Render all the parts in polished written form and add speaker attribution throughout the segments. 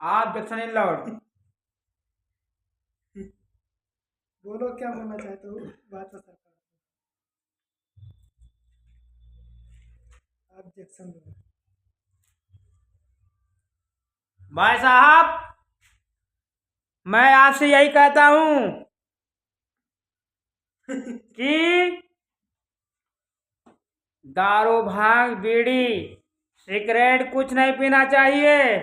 Speaker 1: आप जक्सन इन लॉर्ड।
Speaker 2: बोलो क्या बोलना चाहते हो, बात तो सरकार आप जैक्सन बोलो।
Speaker 1: भाई साहब, मैं आपसे यही कहता हूं कि दारू भांग बीड़ी सिगरेट कुछ नहीं पीना चाहिए,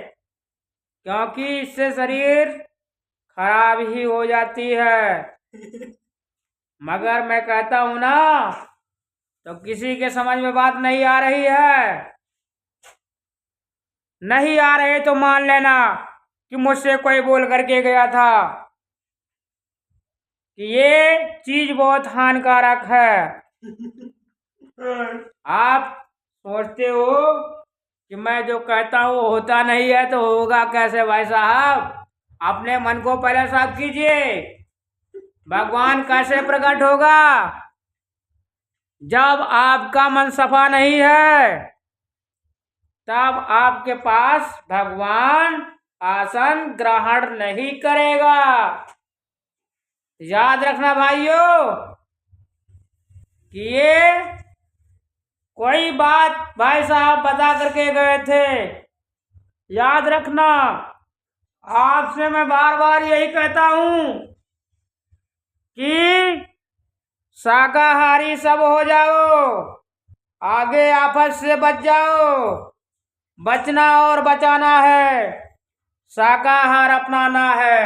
Speaker 1: क्योंकि इससे शरीर खराब ही हो जाती है। मगर मैं कहता हूं ना, तो किसी के समझ में बात नहीं आ रही है। नहीं आ रहे तो मान लेना कि मुझसे कोई बोल करके गया था कि ये चीज बहुत हानिकारक है। आप सोचते हो कि मैं जो कहता हूँ होता नहीं है, तो होगा कैसे भाई साहब? अपने मन को पहले साफ कीजिए। भगवान कैसे प्रकट होगा जब आपका मन सफा नहीं है? तब आपके पास भगवान आसन ग्रहण नहीं करेगा। याद रखना भाइयों कि ये कोई बात भाई साहब बता करके गए थे। याद रखना, आपसे मैं बार बार यही कहता हूं कि शाकाहारी सब हो जाओ, आगे आफत से बच जाओ। बचना और बचाना है, शाकाहार अपनाना है।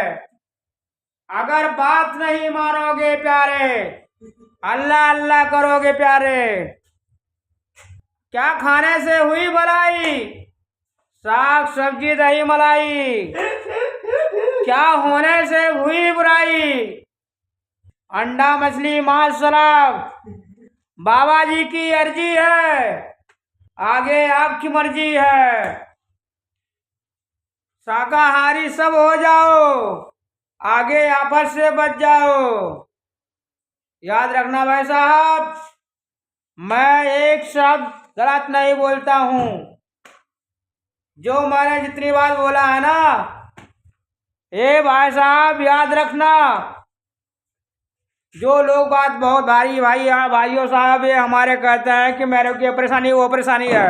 Speaker 1: अगर बात नहीं मानोगे प्यारे, अल्लाह अल्लाह करोगे प्यारे, क्या खाने से हुई भलाई? साग सब्जी दही मलाई। क्या होने से हुई बुराई? अंडा मछली मांस सलाद। बाबा जी की अर्जी है, आगे आपकी मर्जी है। शाकाहारी सब हो जाओ, आगे आपस से बच जाओ। याद रखना भाई साहब, मैं एक शब्द गलत नहीं बोलता हूं। जो मैंने जितनी बात बोला है ना, ए भाई साहब याद रखना। जो लोग बात बहुत भारी भाइयों साहब ये हमारे कहते हैं कि मेरे को ये परेशानी वो परेशानी है।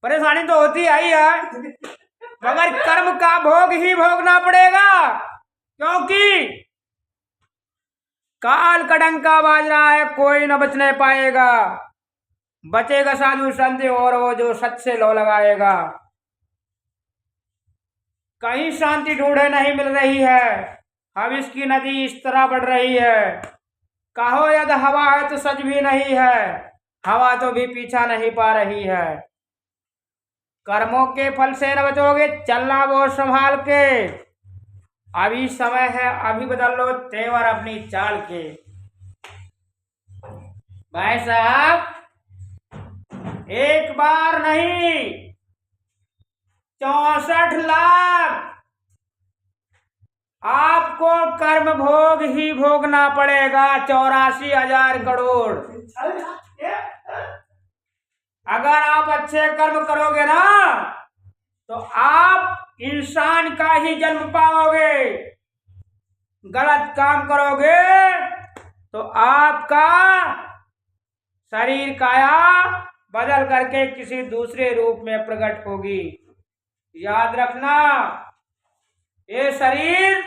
Speaker 1: परेशानी तो होती ही है, मगर कर्म का भोग ही भोगना पड़ेगा, क्योंकि काल का डंका बाज रहा है, कोई न बचने पाएगा। बचेगा साधु संत और वो जो सच से लो लगाएगा। कहीं शांति ढूंढे नहीं मिल रही है, अब इसकी नदी इस तरह बढ़ रही है। कहो यदि हवा है तो सच भी नहीं है, हवा तो भी पीछा नहीं पा रही है। कर्मों के फल से न बचोगे, चलना बहुत संभाल के। अभी समय है, अभी बदल लो तेवर अपनी चाल के। भाई साहब, एक बार नहीं 64 लाख आपको कर्म भोग ही भोगना पड़ेगा। 84,000 करोड़। अगर आप अच्छे कर्म करोगे ना, तो आप इंसान का ही जन्म पाओगे। गलत काम करोगे तो आपका शरीर काया बदल करके किसी दूसरे रूप में प्रकट होगी। याद रखना, ये शरीर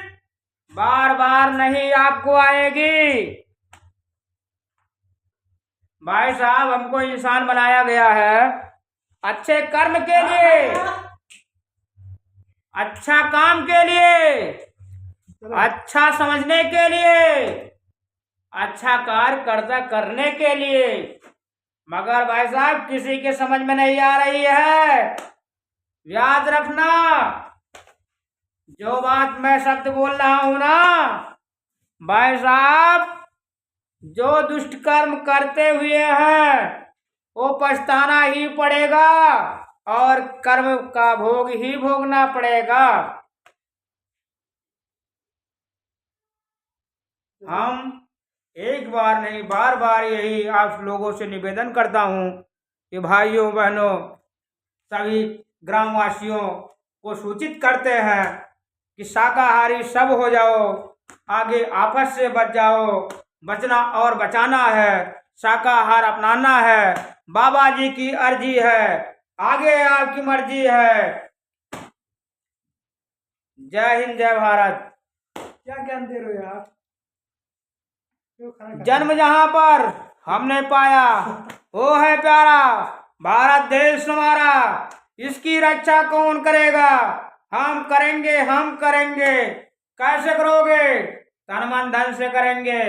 Speaker 1: बार बार नहीं आपको आएगी। भाई साहब, हमको इंसान बनाया गया है अच्छे कर्म के लिए, अच्छा काम के लिए, अच्छा समझने के लिए, अच्छा कार्य कर्ता करने के लिए। मगर भाई साहब किसी के समझ में नहीं आ रही है। याद रखना, जो बात मैं शब्द बोल रहा हूं ना भाई साहब, जो दुष्ट कर्म करते हुए हैं वो पछताना ही पड़ेगा और कर्म का भोग ही भोगना पड़ेगा। हम एक बार नहीं बार बार यही आप लोगों से निवेदन करता हूं कि भाइयों बहनों, सभी ग्रामवासियों, को सूचित करते हैं कि शाकाहारी सब हो जाओ, आगे आपस से बच जाओ, बचना और बचाना है, शाकाहार अपनाना है, बाबा जी की अर्जी है, आगे आपकी मर्जी है। जय हिंद, जय भारत।
Speaker 2: क्या ज्ञान दे रहे हो आप? क्यों खाना खा रहे हो?
Speaker 1: जन्म जहां पर हमने पाया वो है प्यारा, भारत देश हमारा, इसकी रक्षा कौन करेगा? हम करेंगे, हम करेंगे। कैसे करोगे? तन मन धन से करेंगे।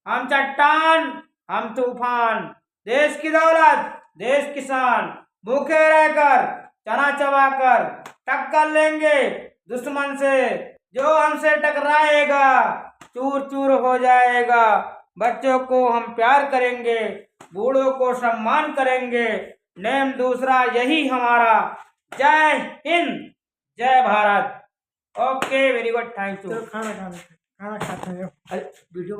Speaker 1: हम चट्टान, हम तूफान, देश की दौलत, देश किसान, भूखे रहकर चना चबाकर टक्कर लेंगे दुश्मन से, जो हमसे टकराएगा चूर चूर हो जाएगा। बच्चों को हम प्यार करेंगे, बूढ़ों को सम्मान करेंगे, नेम दूसरा यही हमारा। जय हिंद, जय Bharat. Okay, very good, thank you.
Speaker 2: चलो खाना खाना खाना खाते हैं।
Speaker 1: वीडियो